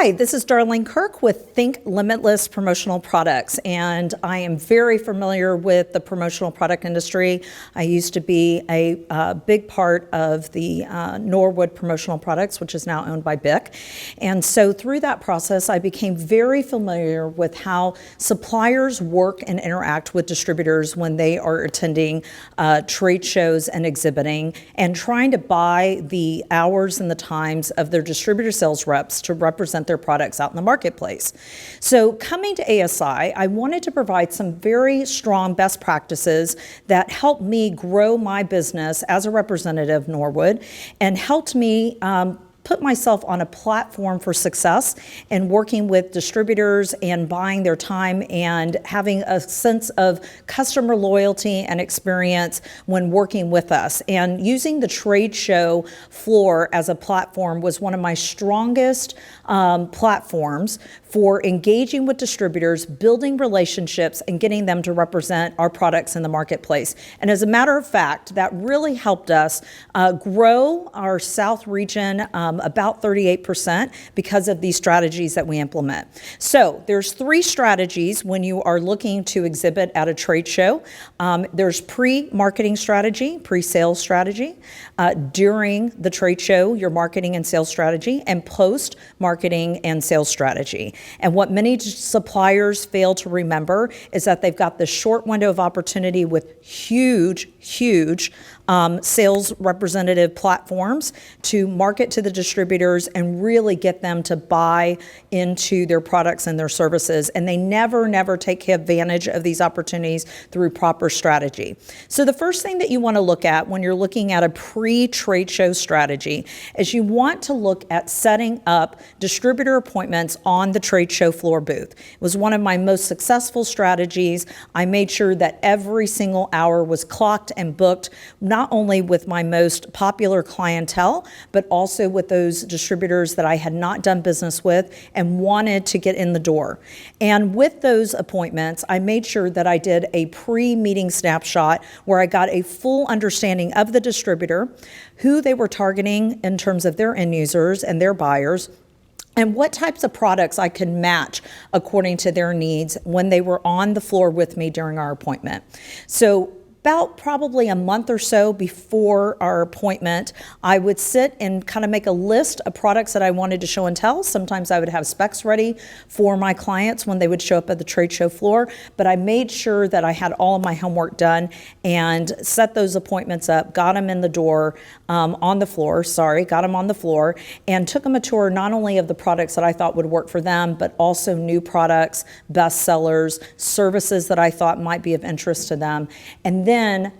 Hi, this is Darlene Kirk with Think Limitless Promotional Products, and I am very familiar with the promotional product industry. I used to be a big part of the Norwood Promotional Products, which is now owned by BIC. And so through that process, I became very familiar with how suppliers work and interact with distributors when they are attending trade shows and exhibiting, and trying to buy the hours and the times of their distributor sales reps to represent their products out in the marketplace. So coming to ASI, I wanted to provide some very strong best practices that helped me grow my business as a representative of Norwood and helped me put myself on a platform for success in working with distributors and buying their time and having a sense of customer loyalty and experience when working with us. And using the trade show floor as a platform was one of my strongest platforms for engaging with distributors, building relationships, and getting them to represent our products in the marketplace. And as a matter of fact, that really helped us grow our South region about 38% because of these strategies that we implement. So there's 3 strategies when you are looking to exhibit at a trade show. There's pre-marketing strategy, pre-sales strategy, during the trade show, your marketing and sales strategy, and post-marketing and sales strategy. And what many suppliers fail to remember is that they've got this short window of opportunity with huge sales representative platforms to market to the distributors and really get them to buy into their products and their services. And they never take advantage of these opportunities through proper strategy. So the first thing that you want to look at when you're looking at a pre-trade show strategy is you want to look at setting up distributor appointments on the trade show floor booth. It was one of my most successful strategies. I made sure that every single hour was clocked and booked, not only with my most popular clientele, but also with those distributors that I had not done business with and wanted to get in the door. And with those appointments, I made sure that I did a pre-meeting snapshot where I got a full understanding of the distributor, who they were targeting in terms of their end users and their buyers, and what types of products I could match according to their needs when they were on the floor with me during our appointment. So about probably a month or so before our appointment, I would sit and kind of make a list of products that I wanted to show and tell. Sometimes I would have specs ready for my clients when they would show up at the trade show floor, but I made sure that I had all of my homework done and set those appointments up, got them in the door, got them on the floor, and took them a tour not only of the products that I thought would work for them, but also new products, best sellers, services that I thought might be of interest to them. And then,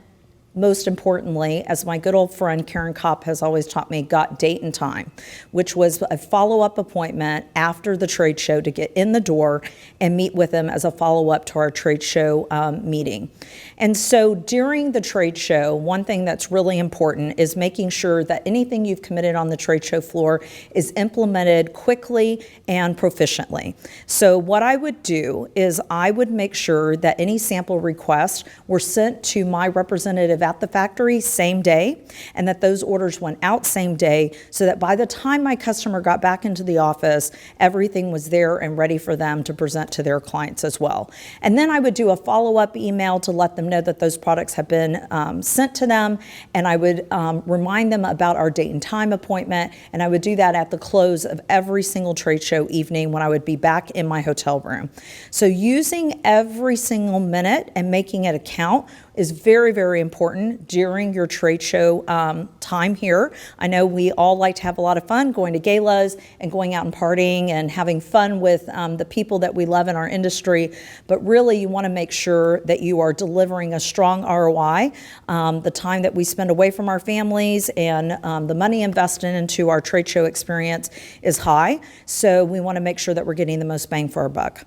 most importantly, as my good old friend Karen Kopp has always taught me, got date and time, which was a follow-up appointment after the trade show to get in the door and meet with them as a follow-up to our trade show meeting. And so during the trade show, one thing that's really important is making sure that anything you've committed on the trade show floor is implemented quickly and proficiently. So what I would do is I would make sure that any sample requests were sent to my representative at the factory same day, and that those orders went out same day, so that by the time my customer got back into the office, everything was there and ready for them to present to their clients as well. And then I would do a follow-up email to let them know that those products have been sent to them, and I would remind them about our date and time appointment, and I would do that at the close of every single trade show evening when I would be back in my hotel room. So using every single minute and making it count is very important during your trade show time here. I know we all like to have a lot of fun going to galas and going out and partying and having fun with the people that we love in our industry, but really you want to make sure that you are delivering a strong ROI. The time that we spend away from our families and the money invested into our trade show experience is high, so we want to make sure that we're getting the most bang for our buck.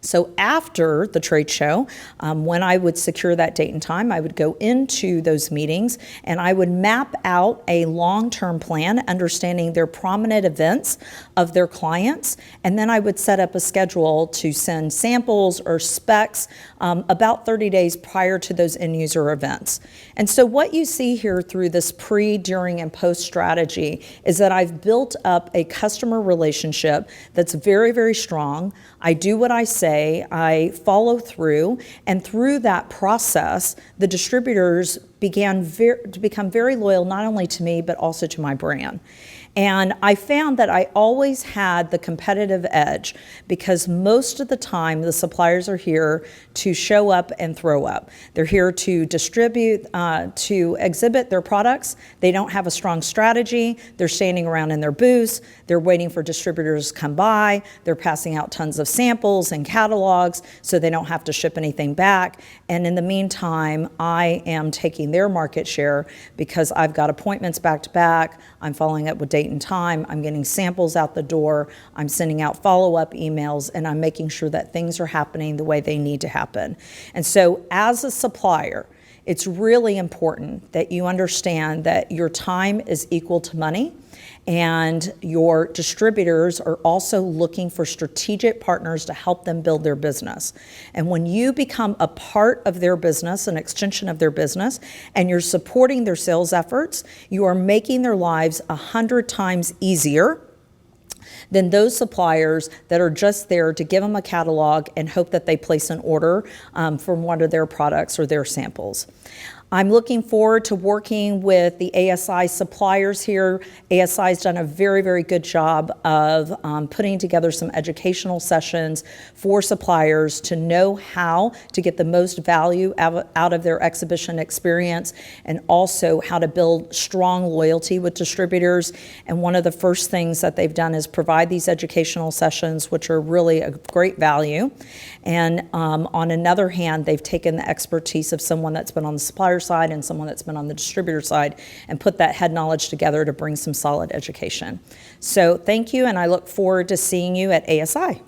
So after the trade show, when I would secure that date and time, I would go into those meetings and I would map out a long-term plan, understanding their prominent events of their clients, and then I would set up a schedule to send samples or specs about 30 days prior to those end-user events. And so what you see here through this pre, during, and post strategy is that I've built up a customer relationship that's very, very strong. I do what I say, I follow through, and through that process, the distributors began to become very loyal, not only to me, but also to my brand. And I found that I always had the competitive edge because most of the time the suppliers are here to show up and throw up. They're here to distribute, to exhibit their products. They don't have a strong strategy. They're standing around in their booths. They're waiting for distributors to come by. They're passing out tons of samples and catalogs so they don't have to ship anything back. And in the meantime, I am taking their market share because I've got appointments back to back. I'm following up with date and time. I'm getting samples out the door. I'm sending out follow-up emails, and I'm making sure that things are happening the way they need to happen. And so as a supplier, it's really important that you understand that your time is equal to money, and your distributors are also looking for strategic partners to help them build their business. And when you become a part of their business, an extension of their business, and you're supporting their sales efforts, you are making their lives 100 times easier than those suppliers that are just there to give them a catalog and hope that they place an order for one of their products or their samples. I'm looking forward to working with the ASI suppliers here. ASI's done a very, very good job of putting together some educational sessions for suppliers to know how to get the most value out of their exhibition experience, and also how to build strong loyalty with distributors. And one of the first things that they've done is provide these educational sessions, which are really a great value. And on another hand, they've taken the expertise of someone that's been on the supplier side and someone that's been on the distributor side and put that head knowledge together to bring some solid education. So thank you, and I look forward to seeing you at ASI.